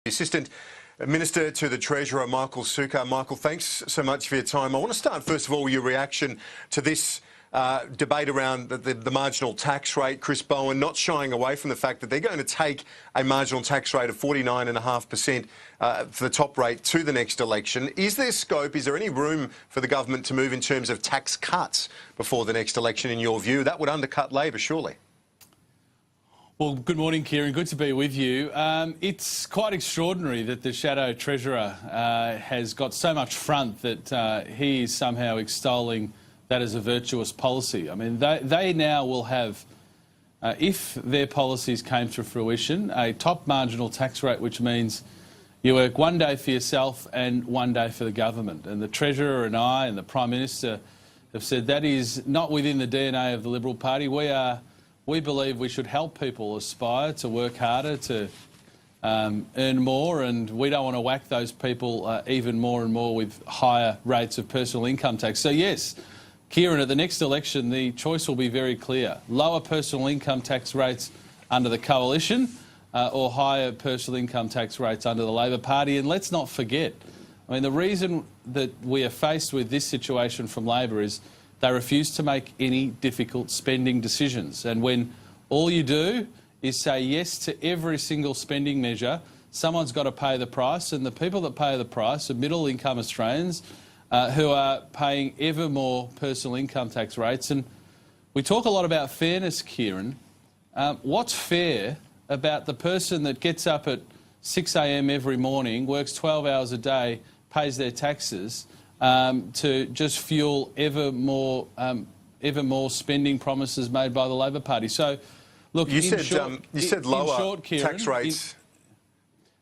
Assistant Minister to the Treasurer, Michael Sukkar. Michael, thanks so much for your time. I want to start, first of all, your reaction to this debate around the marginal tax rate. Chris Bowen not shying away from the fact that they're going to take a marginal tax rate of 49.5% for the top rate to the next election. Is there scope, is there any room for the government to move in terms of tax cuts before the next election, in your view? That would undercut Labor, surely. Well, good morning, Kieran. Good to be with you. It's quite extraordinary that the Shadow Treasurer has got so much front that he is somehow extolling that as a virtuous policy. I mean, they now will have, if their policies came to fruition, a top marginal tax rate, which means you work one day for yourself and one day for the government. And the Treasurer and I and the Prime Minister have said that is not within the DNA of the Liberal Party. We believe we should help people aspire to work harder, to earn more, and we don't want to whack those people even more and more with higher rates of personal income tax. So yes, Kieran, at the next election the choice will be very clear. Lower personal income tax rates under the Coalition or higher personal income tax rates under the Labor Party. And let's not forget, I mean, the reason that we are faced with this situation from Labor is they refuse to make any difficult spending decisions. And when all you do is say yes to every single spending measure, someone's got to pay the price. And the people that pay the price are middle-income Australians who are paying ever more personal income tax rates. And we talk a lot about fairness, Kieran. What's fair about the person that gets up at 6 a.m. every morning, works 12 hours a day, pays their taxes, to just fuel ever more spending promises made by the Labor Party? So, look, you said lower tax rates.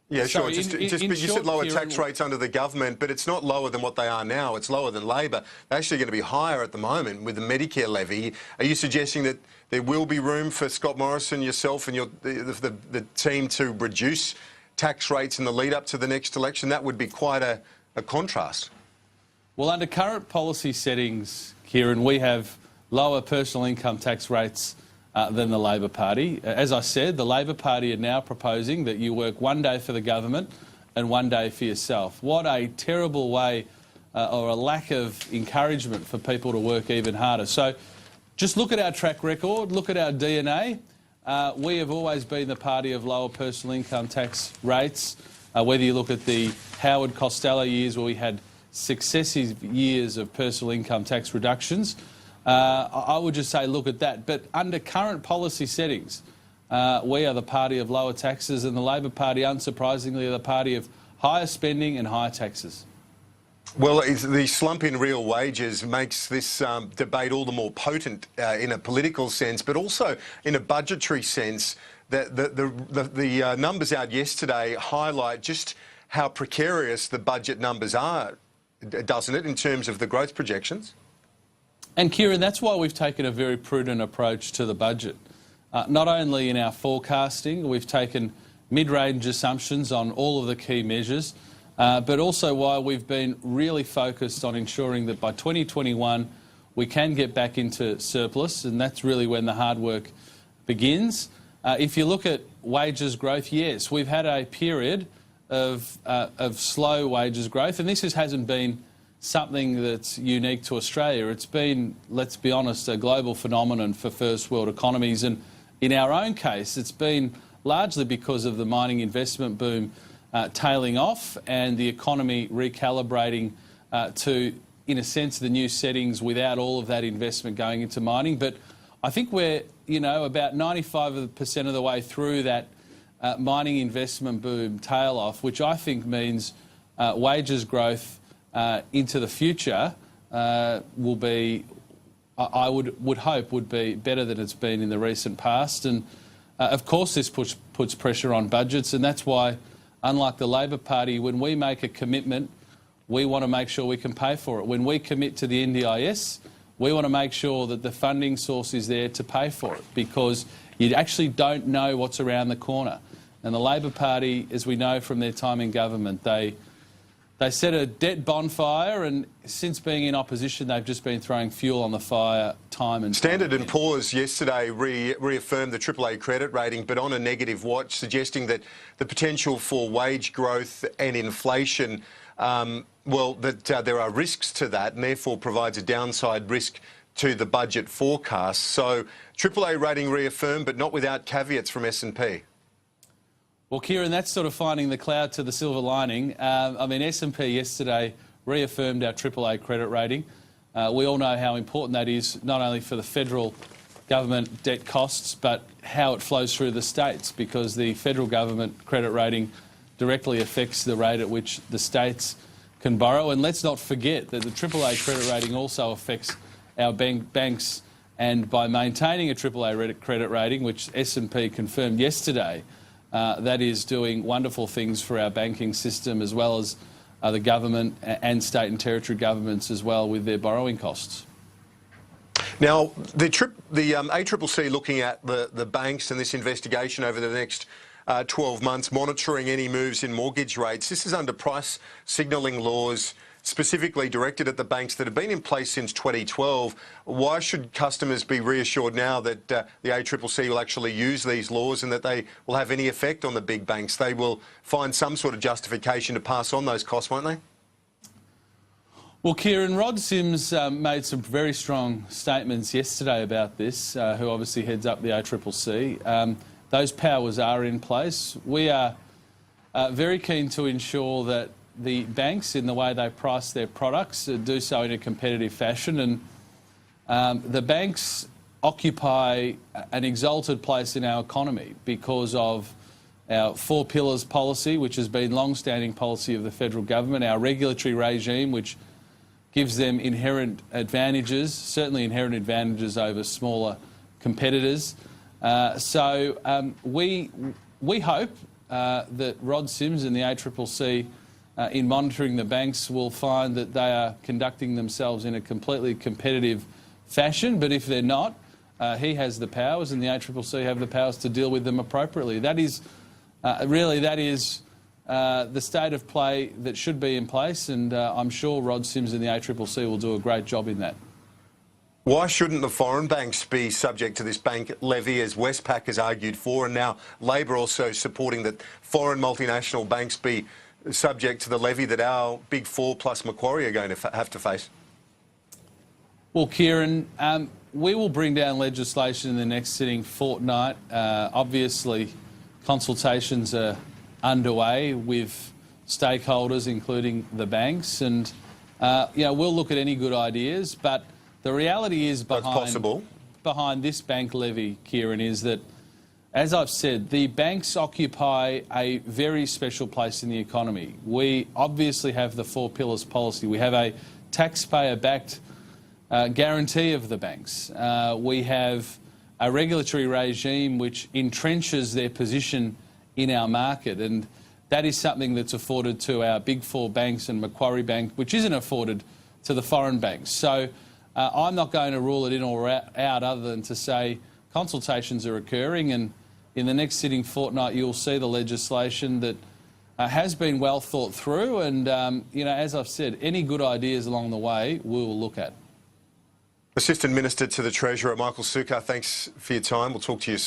Yeah, sure. You said lower tax rates under the government, but it's not lower than what they are now. It's lower than Labor. They're actually going to be higher at the moment with the Medicare levy. Are you suggesting that there will be room for Scott Morrison, yourself, and the team to reduce tax rates in the lead up to the next election? That would be quite a contrast. Well, under current policy settings, Kieran, we have lower personal income tax rates than the Labor Party. As I said, the Labor Party are now proposing that you work one day for the government and one day for yourself. What a terrible way or a lack of encouragement for people to work even harder. So just look at our track record, look at our DNA. We have always been the party of lower personal income tax rates. Whether you look at the Howard Costello years where we had successive years of personal income tax reductions, I would just say look at that. But under current policy settings, we are the party of lower taxes, and the Labor Party, unsurprisingly, are the party of higher spending and higher taxes. Well, the slump in real wages makes this debate all the more potent in a political sense, but also in a budgetary sense. The numbers out yesterday highlight just how precarious the budget numbers are, doesn't it, in terms of the growth projections? And Kieran, that's why we've taken a very prudent approach to the budget. Not only in our forecasting, we've taken mid-range assumptions on all of the key measures, but also why we've been really focused on ensuring that by 2021 we can get back into surplus, and that's really when the hard work begins. If you look at wages growth, yes, we've had a period of slow wages growth, and this hasn't been something that's unique to Australia. It's been, let's be honest, a global phenomenon for first world economies, and in our own case it's been largely because of the mining investment boom tailing off and the economy recalibrating to, in a sense, the new settings without all of that investment going into mining. But I think we're, about 95% of the way through that mining investment boom tail off, which I think means wages growth into the future will be, I would hope, would be better than it's been in the recent past. And of course this puts pressure on budgets, and that's why, unlike the Labor Party, when we make a commitment, we want to make sure we can pay for it. When we commit to the NDIS, we want to make sure that the funding source is there to pay for it, because you actually don't know what's around the corner. And the Labor Party, as we know from their time in government, they They set a debt bonfire, and since being in opposition, they've just been throwing fuel on the fire time and time Standard again. & Poor's yesterday reaffirmed the AAA credit rating, but on a negative watch, suggesting that the potential for wage growth and inflation, there are risks to that, and therefore provides a downside risk to the budget forecast. So AAA rating reaffirmed, but not without caveats from S&P. Well, Kieran, that's sort of finding the cloud to the silver lining. S&P yesterday reaffirmed our AAA credit rating. We all know how important that is, not only for the federal government debt costs, but how it flows through the states, because the federal government credit rating directly affects the rate at which the states can borrow. And let's not forget that the AAA credit rating also affects our banks, and by maintaining a AAA credit rating, which S&P confirmed yesterday, that is doing wonderful things for our banking system, as well as the government and state and territory governments as well with their borrowing costs. Now, the ACCC looking at the banks and this investigation over the next 12 months, monitoring any moves in mortgage rates. This is under price signalling laws specifically directed at the banks that have been in place since 2012. Why should customers be reassured now that the ACCC will actually use these laws and that they will have any effect on the big banks? They will find some sort of justification to pass on those costs, won't they? Well, Kieran, Rod Sims made some very strong statements yesterday about this, who obviously heads up the ACCC. Those powers are in place. We are very keen to ensure that the banks, in the way they price their products, do so in a competitive fashion. And the banks occupy an exalted place in our economy because of our four pillars policy, which has been long-standing policy of the federal government, our regulatory regime, which gives them inherent advantages, certainly inherent advantages over smaller competitors. We hope that Rod Sims and the ACCC, in monitoring the banks, will find that they are conducting themselves in a completely competitive fashion. But if they're not, he has the powers and the ACCC have the powers to deal with them appropriately. That is the state of play that should be in place, and I'm sure Rod Sims and the ACCC will do a great job in that. Why shouldn't the foreign banks be subject to this bank levy, as Westpac has argued for, and now Labor also supporting that foreign multinational banks be subject to the levy that our Big Four plus Macquarie are going to have to face? Well, Kieran, we will bring down legislation in the next sitting fortnight. Obviously, consultations are underway with stakeholders, including the banks, and we'll look at any good ideas. But the reality is behind this bank levy, Kieran, is that, as I've said, the banks occupy a very special place in the economy. We obviously have the four pillars policy. We have a taxpayer-backed guarantee of the banks. We have a regulatory regime which entrenches their position in our market, and that is something that's afforded to our Big Four banks and Macquarie Bank, which isn't afforded to the foreign banks. So I'm not going to rule it in or out other than to say consultations are occurring, and in the next sitting fortnight you'll see the legislation that has been well thought through, and as I've said, any good ideas along the way we will look at. Assistant Minister to the Treasurer Michael Sukkar, thanks for your time. We'll talk to you soon.